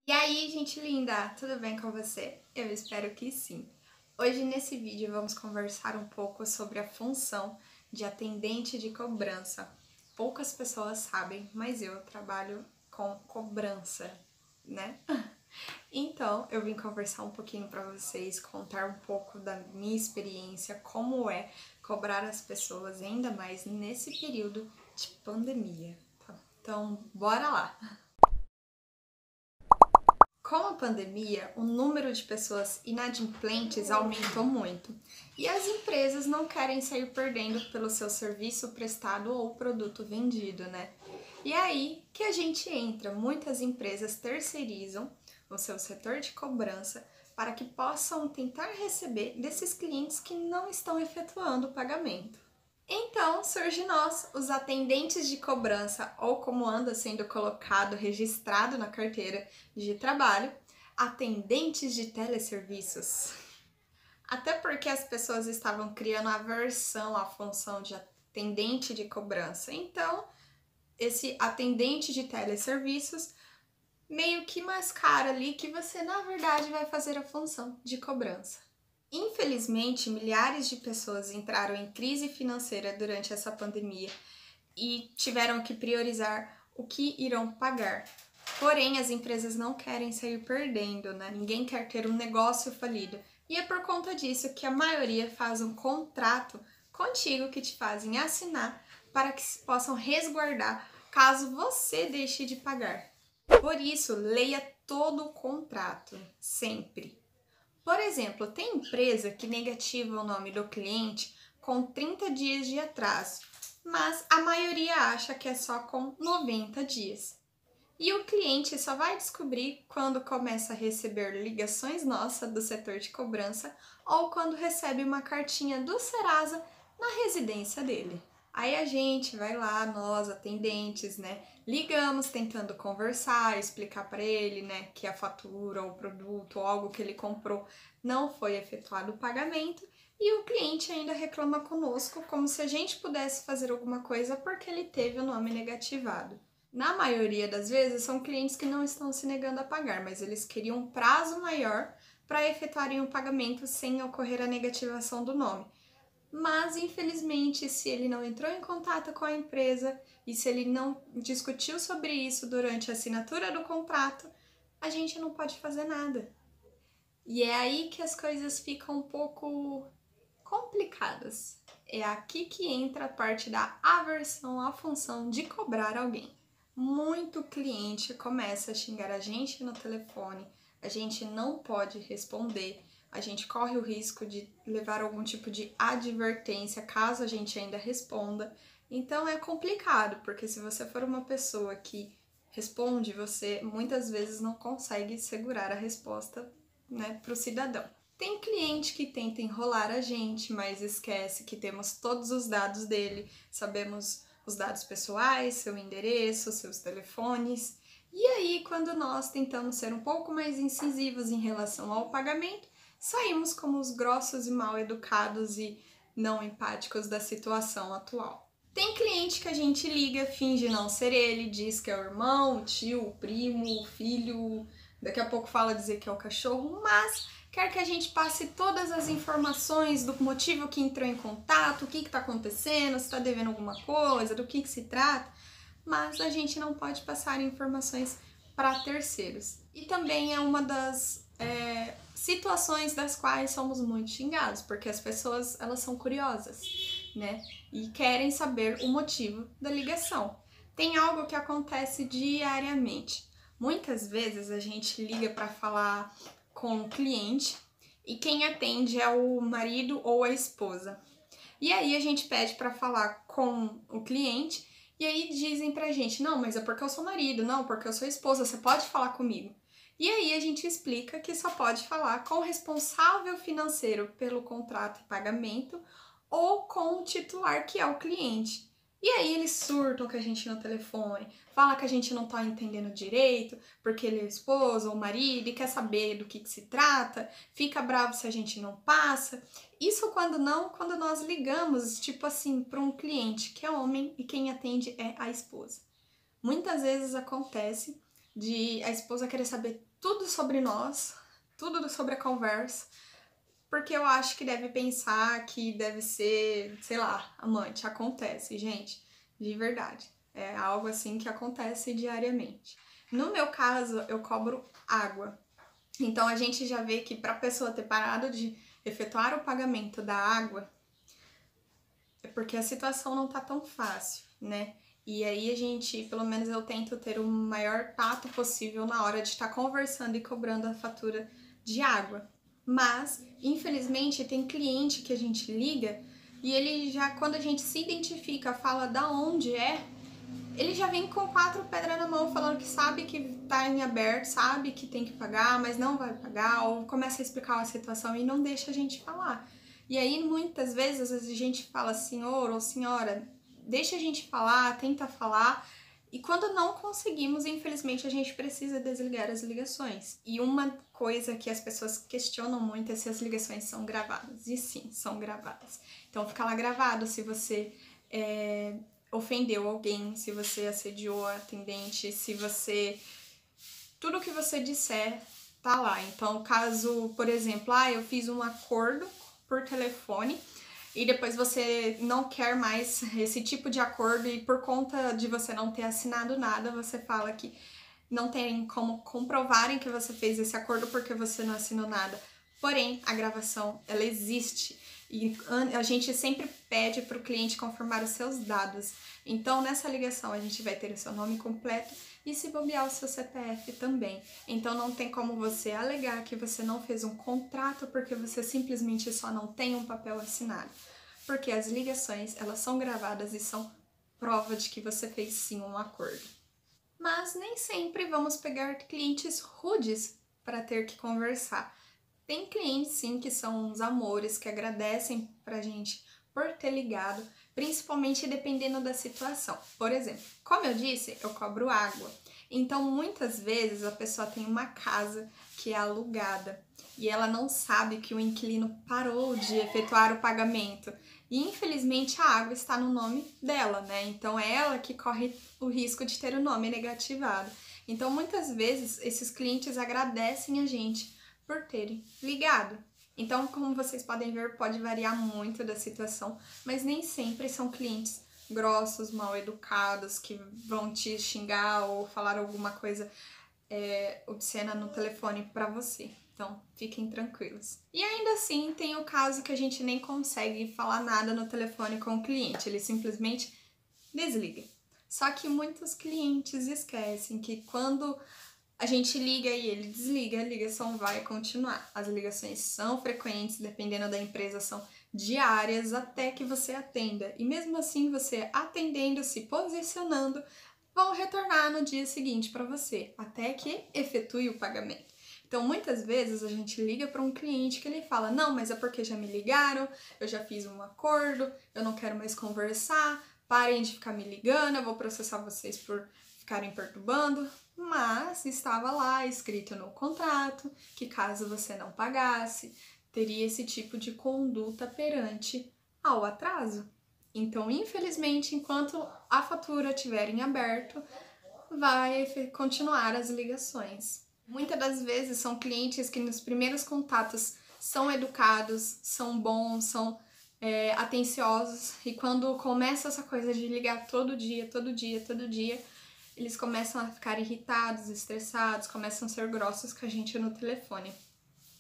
E aí, gente linda, tudo bem com você? Eu espero que sim. Hoje nesse vídeo vamos conversar um pouco sobre a função de atendente de cobrança. Poucas pessoas sabem, mas eu trabalho com cobrança, né? Então, eu vim conversar um pouquinho para vocês, contar um pouco da minha experiência, como é cobrar as pessoas, ainda mais nesse período de pandemia. Tá? Então, bora lá! Com a pandemia, o número de pessoas inadimplentes aumentou muito e as empresas não querem sair perdendo pelo seu serviço prestado ou produto vendido, né? E aí que a gente entra, muitas empresas terceirizam o seu setor de cobrança para que possam tentar receber desses clientes que não estão efetuando o pagamento. Então surge nós, os atendentes de cobrança, ou como anda sendo colocado, registrado na carteira de trabalho, atendentes de teleserviços. Até porque as pessoas estavam criando aversão à função de atendente de cobrança. Então, esse atendente de teleserviços meio que mascara ali que você, na verdade, vai fazer a função de cobrança. Infelizmente, milhares de pessoas entraram em crise financeira durante essa pandemia e tiveram que priorizar o que irão pagar. Porém, as empresas não querem sair perdendo, né? Ninguém quer ter um negócio falido. E é por conta disso que a maioria faz um contrato contigo que te fazem assinar para que se possam resguardar caso você deixe de pagar. Por isso, leia todo o contrato, sempre. Por exemplo, tem empresa que negativa o nome do cliente com 30 dias de atraso, mas a maioria acha que é só com 90 dias. E o cliente só vai descobrir quando começa a receber ligações nossas do setor de cobrança ou quando recebe uma cartinha do Serasa na residência dele. Aí a gente vai lá, nós atendentes, né, ligamos tentando conversar, explicar para ele, né, que a fatura ou o produto ou algo que ele comprou não foi efetuado o pagamento e o cliente ainda reclama conosco como se a gente pudesse fazer alguma coisa porque ele teve o nome negativado. Na maioria das vezes são clientes que não estão se negando a pagar, mas eles queriam um prazo maior para efetuarem o pagamento sem ocorrer a negativação do nome. Mas, infelizmente, se ele não entrou em contato com a empresa e se ele não discutiu sobre isso durante a assinatura do contrato, a gente não pode fazer nada. E é aí que as coisas ficam um pouco complicadas. É aqui que entra a parte da aversão à função de cobrar alguém. Muito cliente começa a xingar a gente no telefone, a gente não pode responder, a gente corre o risco de levar algum tipo de advertência caso a gente ainda responda. Então é complicado, porque se você for uma pessoa que responde, você muitas vezes não consegue segurar a resposta, né, para o cidadão. Tem cliente que tenta enrolar a gente, mas esquece que temos todos os dados dele, sabemos os dados pessoais, seu endereço, seus telefones. E aí, quando nós tentamos ser um pouco mais incisivos em relação ao pagamento, saímos como os grossos e mal educados e não empáticos da situação atual. Tem cliente que a gente liga, finge não ser ele, diz que é o irmão, o tio, o primo, o filho, daqui a pouco fala dizer que é o cachorro, mas quer que a gente passe todas as informações do motivo que entrou em contato, o que está acontecendo, se está devendo alguma coisa, do que se trata, mas a gente não pode passar informações para terceiros. E também é uma das situações das quais somos muito xingados, porque as pessoas elas são curiosas, né? E querem saber o motivo da ligação. Tem algo que acontece diariamente. Muitas vezes a gente liga para falar com o cliente e quem atende é o marido ou a esposa. E aí a gente pede para falar com o cliente e aí dizem pra gente: "Não, mas é porque eu sou marido, não, porque eu sou esposa, você pode falar comigo". E aí a gente explica que só pode falar com o responsável financeiro pelo contrato e pagamento ou com o titular, que é o cliente. E aí eles surtam com a gente no telefone, fala que a gente não tá entendendo direito, porque ele é o esposo ou o marido e quer saber do que se trata, fica bravo se a gente não passa. Isso quando nós ligamos, tipo assim, para um cliente que é homem e quem atende é a esposa. Muitas vezes acontece de a esposa querer saber tudo sobre nós, tudo sobre a conversa, porque eu acho que deve pensar que deve ser, sei lá, amante. Acontece, gente, de verdade. É algo assim que acontece diariamente. No meu caso, eu cobro água. Então a gente já vê que para a pessoa ter parado de efetuar o pagamento da água, é porque a situação não tá tão fácil, né? E aí a gente, pelo menos eu tento ter o maior tato possível na hora de estar conversando e cobrando a fatura de água. Mas, infelizmente, tem cliente que a gente liga e ele já, quando a gente se identifica, fala da onde é, ele já vem com 4 pedras na mão falando que sabe que tá em aberto, sabe que tem que pagar, mas não vai pagar, ou começa a explicar a situação e não deixa a gente falar. E aí, muitas vezes, a gente fala senhor ou senhora, deixa a gente falar, tenta falar, e quando não conseguimos, infelizmente, a gente precisa desligar as ligações. E uma coisa que as pessoas questionam muito é se as ligações são gravadas. E sim, são gravadas. Então, fica lá gravado se você ofendeu alguém, se você assediou a atendente, se você... Tudo que você disser tá lá. Então, caso, por exemplo, eu fiz um acordo por telefone e depois você não quer mais esse tipo de acordo e por conta de você não ter assinado nada, você fala que não tem como comprovarem que você fez esse acordo porque você não assinou nada. Porém, a gravação, ela existe e a gente sempre pede para o cliente confirmar os seus dados. Então, nessa ligação, a gente vai ter o seu nome completo e, se bobear, o seu CPF também. Então, não tem como você alegar que você não fez um contrato porque você simplesmente só não tem um papel assinado. Porque as ligações, elas são gravadas e são prova de que você fez sim um acordo. Mas nem sempre vamos pegar clientes rudes para ter que conversar. Tem clientes sim que são uns amores, que agradecem pra gente por ter ligado, principalmente dependendo da situação. Por exemplo, como eu disse, eu cobro água. Então, muitas vezes a pessoa tem uma casa que é alugada e ela não sabe que o inquilino parou de efetuar o pagamento. E infelizmente a água está no nome dela, né? Então é ela que corre o risco de ter o nome negativado. Então, muitas vezes esses clientes agradecem a gente por terem ligado. Então, como vocês podem ver, pode variar muito da situação, mas nem sempre são clientes grossos, mal educados, que vão te xingar ou falar alguma coisa obscena no telefone para você. Então, fiquem tranquilos. E ainda assim, tem o caso que a gente nem consegue falar nada no telefone com o cliente, ele simplesmente desliga. Só que muitos clientes esquecem que quando a gente liga e ele desliga, a ligação vai continuar. As ligações são frequentes, dependendo da empresa, são diárias até que você atenda. E mesmo assim, você atendendo, se posicionando, vão retornar no dia seguinte para você, até que efetue o pagamento. Então, muitas vezes a gente liga para um cliente que ele fala: não, mas é porque já me ligaram, eu já fiz um acordo, eu não quero mais conversar, parem de ficar me ligando, eu vou processar vocês por ficarem perturbando. Mas estava lá escrito no contrato que caso você não pagasse, teria esse tipo de conduta perante ao atraso. Então, infelizmente, enquanto a fatura estiver em aberto, vai continuar as ligações. Muitas das vezes são clientes que nos primeiros contatos são educados, são bons, são atenciosos, e quando começa essa coisa de ligar todo dia, eles começam a ficar irritados, estressados, começam a ser grossos com a gente no telefone.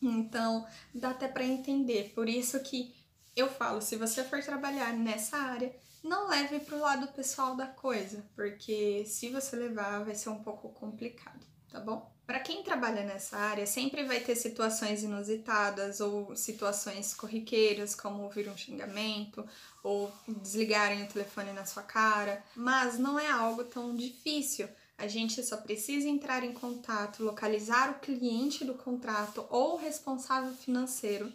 Então, dá até para entender. Por isso que eu falo, se você for trabalhar nessa área, não leve pro lado pessoal da coisa, porque se você levar, vai ser um pouco complicado, tá bom? Para quem trabalha nessa área, sempre vai ter situações inusitadas ou situações corriqueiras, como ouvir um xingamento ou desligarem o telefone na sua cara, mas não é algo tão difícil. A gente só precisa entrar em contato, localizar o cliente do contrato ou o responsável financeiro.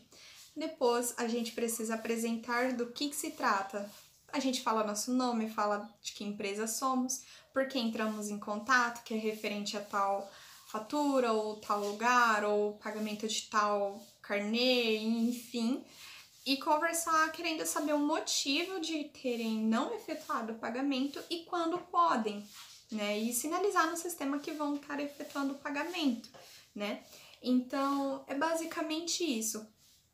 Depois, a gente precisa apresentar do que se trata. A gente fala nosso nome, fala de que empresa somos, por que entramos em contato, que é referente a tal fatura, ou tal lugar, ou pagamento de tal carnê, enfim. E conversar querendo saber o motivo de terem não efetuado o pagamento e quando podem. né? E sinalizar no sistema que vão estar efetuando o pagamento, né? Então, é basicamente isso.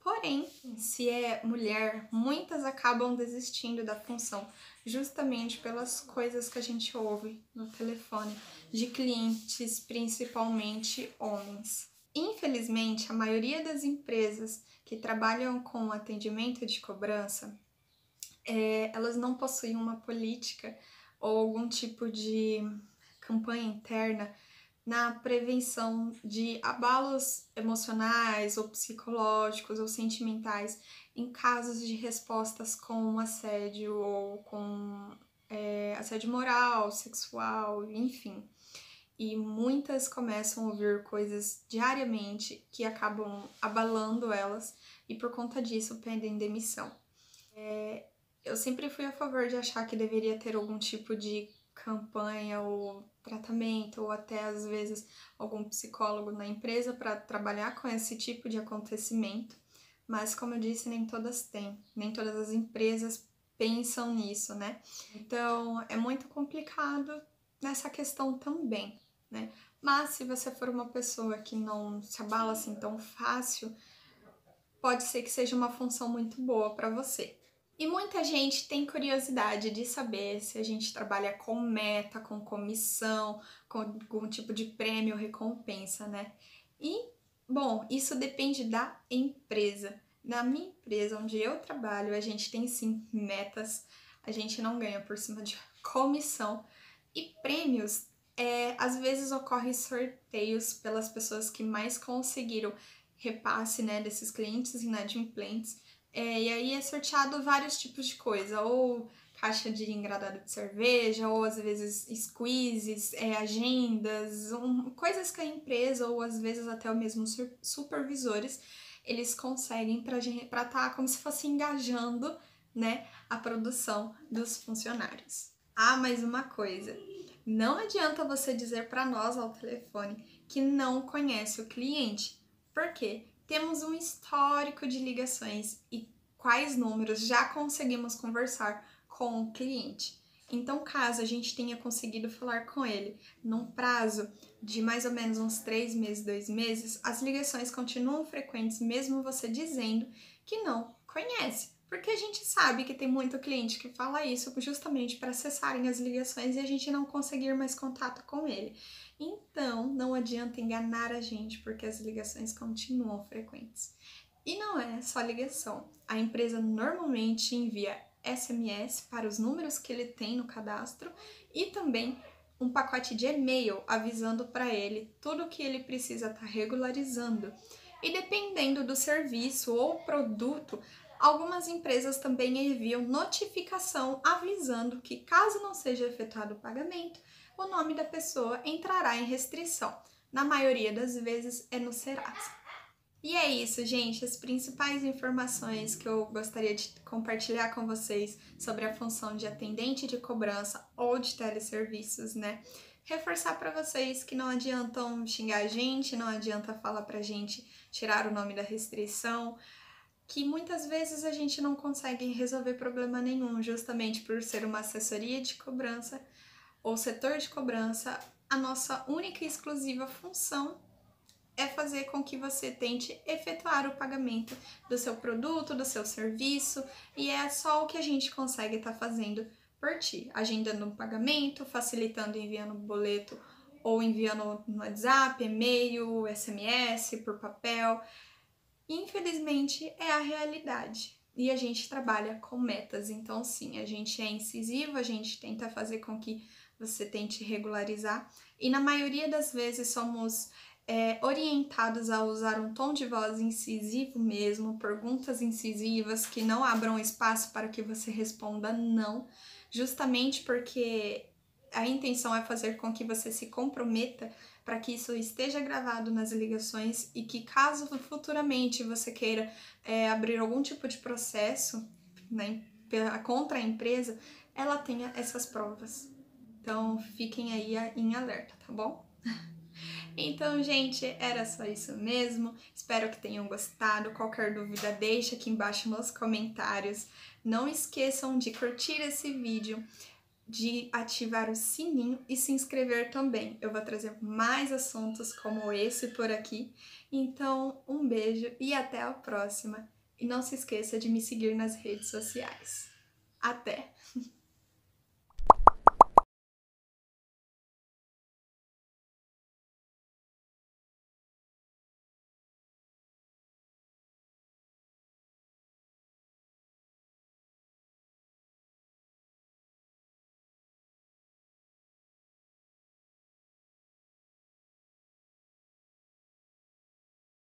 Porém, se é mulher, muitas acabam desistindo da função, justamente pelas coisas que a gente ouve no telefone de clientes, principalmente homens. Infelizmente, a maioria das empresas que trabalham com atendimento de cobrança, elas não possuem uma política ou algum tipo de campanha interna na prevenção de abalos emocionais ou psicológicos ou sentimentais em casos de respostas com assédio ou com assédio moral, sexual, enfim. E muitas começam a ouvir coisas diariamente que acabam abalando elas e por conta disso pedem demissão. Eu sempre fui a favor de achar que deveria ter algum tipo de campanha ou tratamento, ou até às vezes algum psicólogo na empresa para trabalhar com esse tipo de acontecimento, mas como eu disse, nem todas têm, nem todas as empresas pensam nisso, né? Então é muito complicado nessa questão também, né? Mas se você for uma pessoa que não se abala assim tão fácil, pode ser que seja uma função muito boa para você. E muita gente tem curiosidade de saber se a gente trabalha com meta, com comissão, com algum tipo de prêmio ou recompensa, né? E, bom, isso depende da empresa. Na minha empresa, onde eu trabalho, a gente tem sim metas, a gente não ganha por cima de comissão. E prêmios, às vezes ocorrem sorteios pelas pessoas que mais conseguiram repasse, né, desses clientes inadimplentes. E aí é sorteado vários tipos de coisa, ou caixa de engradado de cerveja, ou às vezes squeezes, agendas, coisas que a empresa, ou às vezes até o mesmo supervisores, eles conseguem para estar como se fosse engajando, né, a produção dos funcionários. Ah, mais uma coisa, não adianta você dizer para nós ao telefone que não conhece o cliente, porque temos um histórico de ligações e quais números já conseguimos conversar com o cliente. Então, caso a gente tenha conseguido falar com ele num prazo de mais ou menos uns 3 meses, 2 meses, as ligações continuam frequentes, mesmo você dizendo que não conhece. Porque a gente sabe que tem muito cliente que fala isso justamente para acessarem as ligações e a gente não conseguir mais contato com ele. Então, não adianta enganar a gente, porque as ligações continuam frequentes. E não é só ligação. A empresa normalmente envia SMS para os números que ele tem no cadastro e também um pacote de e-mail avisando para ele tudo o que ele precisa estar regularizando. E dependendo do serviço ou produto, algumas empresas também enviam notificação avisando que, caso não seja efetuado o pagamento, o nome da pessoa entrará em restrição. Na maioria das vezes é no Serasa. E é isso, gente, as principais informações que eu gostaria de compartilhar com vocês sobre a função de atendente de cobrança ou de teleserviços, né? Reforçar para vocês que não adiantam xingar a gente, não adianta falar pra gente tirar o nome da restrição, que muitas vezes a gente não consegue resolver problema nenhum, justamente por ser uma assessoria de cobrança ou setor de cobrança. A nossa única e exclusiva função é fazer com que você tente efetuar o pagamento do seu produto, do seu serviço, e é só o que a gente consegue estar fazendo por ti, agendando um pagamento, facilitando enviando boleto ou enviando no WhatsApp, e-mail, SMS, por papel. Infelizmente é a realidade. E a gente trabalha com metas, então sim, a gente é incisivo, a gente tenta fazer com que você tente regularizar, e na maioria das vezes somos orientados a usar um tom de voz incisivo mesmo, perguntas incisivas que não abram espaço para que você responda não, justamente porque a intenção é fazer com que você se comprometa para que isso esteja gravado nas ligações e que, caso futuramente você queira abrir algum tipo de processo, né, contra a empresa, ela tenha essas provas. Então, fiquem aí em alerta, tá bom? Então, gente, era só isso mesmo. Espero que tenham gostado. Qualquer dúvida, deixa aqui embaixo nos comentários. Não esqueçam de curtir esse vídeo, de ativar o sininho e se inscrever também. Eu vou trazer mais assuntos como esse por aqui. Então, um beijo e até a próxima. E não se esqueça de me seguir nas redes sociais. Até!